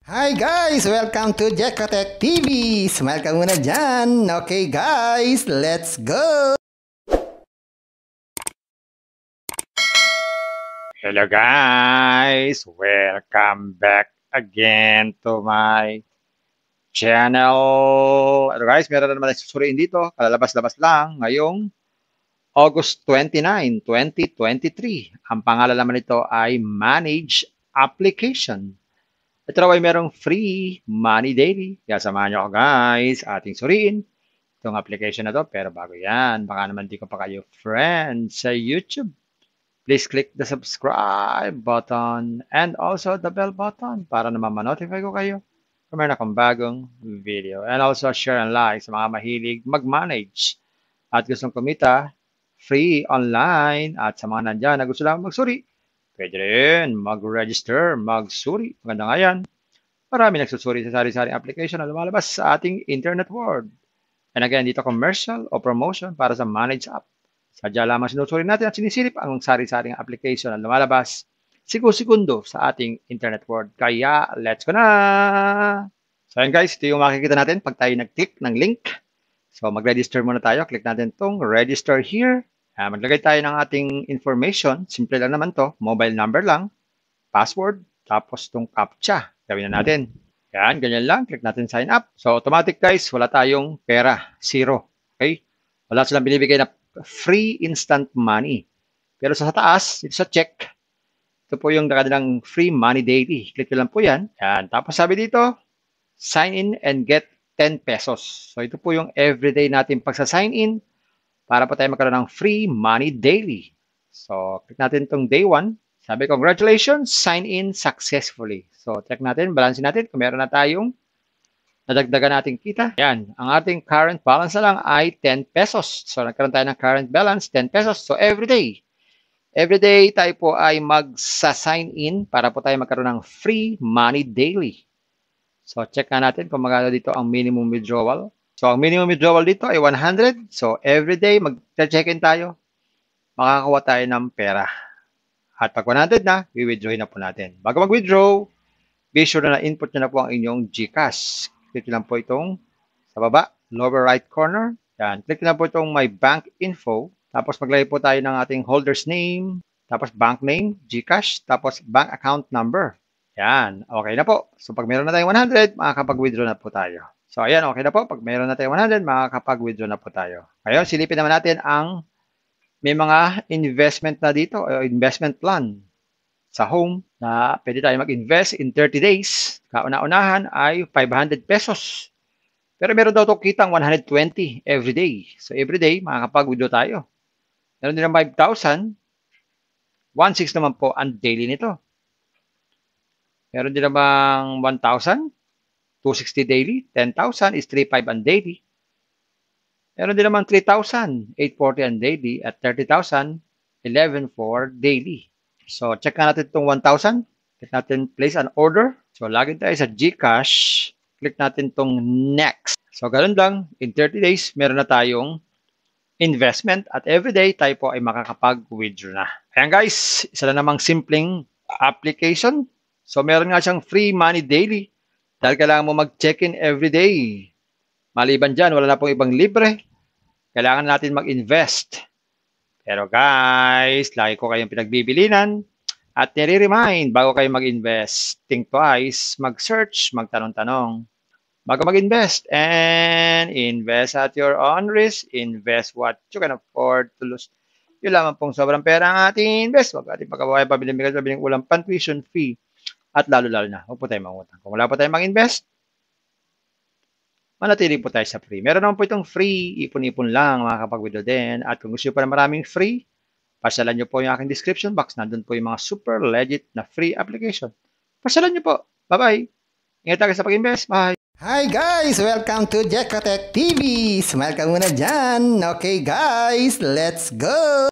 Hi guys! Welcome to Jekotech TV! Smile ka muna dyan! Okay guys, let's go! Hello guys! Welcome back again to my channel. Ano guys, meron na naman tayo susuriin dito. Kalalabas-labas lang ngayong August 29, 2023. Ang pangalan naman nito ay Manage Application. Ito raw ay merong free money daily. Kaya samahan nyo ako guys, ating suriin itong application na to. Pero bago yan, baka naman di ko pa kayo friends sa YouTube. Please click the subscribe button and also the bell button para naman ma-notify ko kayo kung meron akong bagong video. And also share and like sa mga mahilig mag-manage at gustong kumita free online at sa mga nandyan na gusto lang magsuri. Pwede rin mag-register, magsuri. Maganda nga yan. Marami nagsusuri sa sari-saring application na lumalabas sa ating internet world. And again, dito commercial o promotion para sa manage app. Sadya lamang sinusuri natin at sinisilip ang sari-saring application na lumalabas segundo sa ating internet world. Kaya, let's go na! So ayan guys, ito yung makikita natin pag tayo nag-click ng link. So mag-register muna tayo. Click natin itong register here. Maglagay tayo ng ating information. Simple lang naman to. Mobile number lang. Password. Tapos itong CAPTCHA. Gawin na natin. Yan, ganyan lang. Click natin sign up. So automatic guys, wala tayong pera. Zero. Okay? Wala silang binibigay na free instant money. Pero sa taas, ito sa check, ito po yung kanilang free money daily. Click nyo lang po yan. Yan. Tapos sabi dito, sign in and get 10 pesos. So ito po yung everyday natin pagsa-sign in para po tayo magkaroon ng free money daily. So click natin itong day 1. Sabi, congratulations, sign in successfully. So check natin, balansin natin kung meron na tayong nadagdagan natin kita. Yan, ang ating current balance na lang ay 10 pesos. So, nagkaroon tayo ng current balance, 10 pesos. So, every day tayo po ay magsa-sign in para po tayo magkaroon ng free money daily. So, check na natin kung magkano dito ang minimum withdrawal. So, ang minimum withdrawal dito ay 100. So, every day mag-check in tayo. Makakakuha tayo ng pera. At pag 100 na, i-withdrawin na po natin. Bago mag-withdraw, be sure na input nyo na po ang inyong GCash. Click lang po itong sa baba, lower right corner. Yan. Click lang po itong my bank info. Tapos maglagay po tayo ng ating holder's name. Tapos bank name, GCash. Tapos bank account number. Yan. Okay na po. So pag meron na tayong 100, makakapag-withdraw na po tayo. So ayan, okay na po. Pag meron na tayong 100, makakapag-withdraw na po tayo. Ngayon, silipin naman natin ang may mga investment na dito. Investment plan sa home na pwede tayo mag-invest in 30 days. Kauna-unahan ay 500 pesos. Pero meron daw ito kitang 120 every day. So every day, makakapag-withdraw tayo. Meron din ng 5,000. 1,600 naman po ang daily nito. Meron din namang 1,000. 260 daily. 10,000 is 3,500 ang daily. Meron din naman 3,000. 840 ang daily. At 30,000, 11,400 daily. So, check na natin itong 1,000. Click natin place an order. So, lagin tayo sa GCash. Click natin itong next. So, ganun lang. In 30 days, meron na tayong investment. At everyday, tayo po ay makakapag-withdraw na. Ayan guys, isa na namang simpleng application. So, meron nga siyang free money daily. Dahil kailangan mo mag-check-in everyday. Maliban dyan, wala na pong ibang libre. Kailangan natin mag-invest. Pero guys, lagi ko kayong pinagbibilinan at nire-remind bago kayo mag-invest. Think twice, mag-search, magtanong-tanong. Bago mag-invest and invest at your own risk. Invest what you can afford to lose. Yun lamang pong sobrang pera ang ating invest. Huwag ating pagkabuhay pabiling ulang pan-tuition fee. At lalo-lalo na, huwag po tayo mangutang. Kung wala po tayo mag-invest, manatili po tayo sa free. Meron naman po itong free, ipon-ipon lang, makakapag-withdraw din. At kung gusto nyo pa na maraming free, pasyalan nyo po yung aking description box. Nandun po yung mga super legit na free application. Pasyalan nyo po. Bye-bye. Ingat tayo sa pag-invest. Bye. Hi guys! Welcome to Jekotech TV! Smile ka muna dyan! Okay guys, let's go!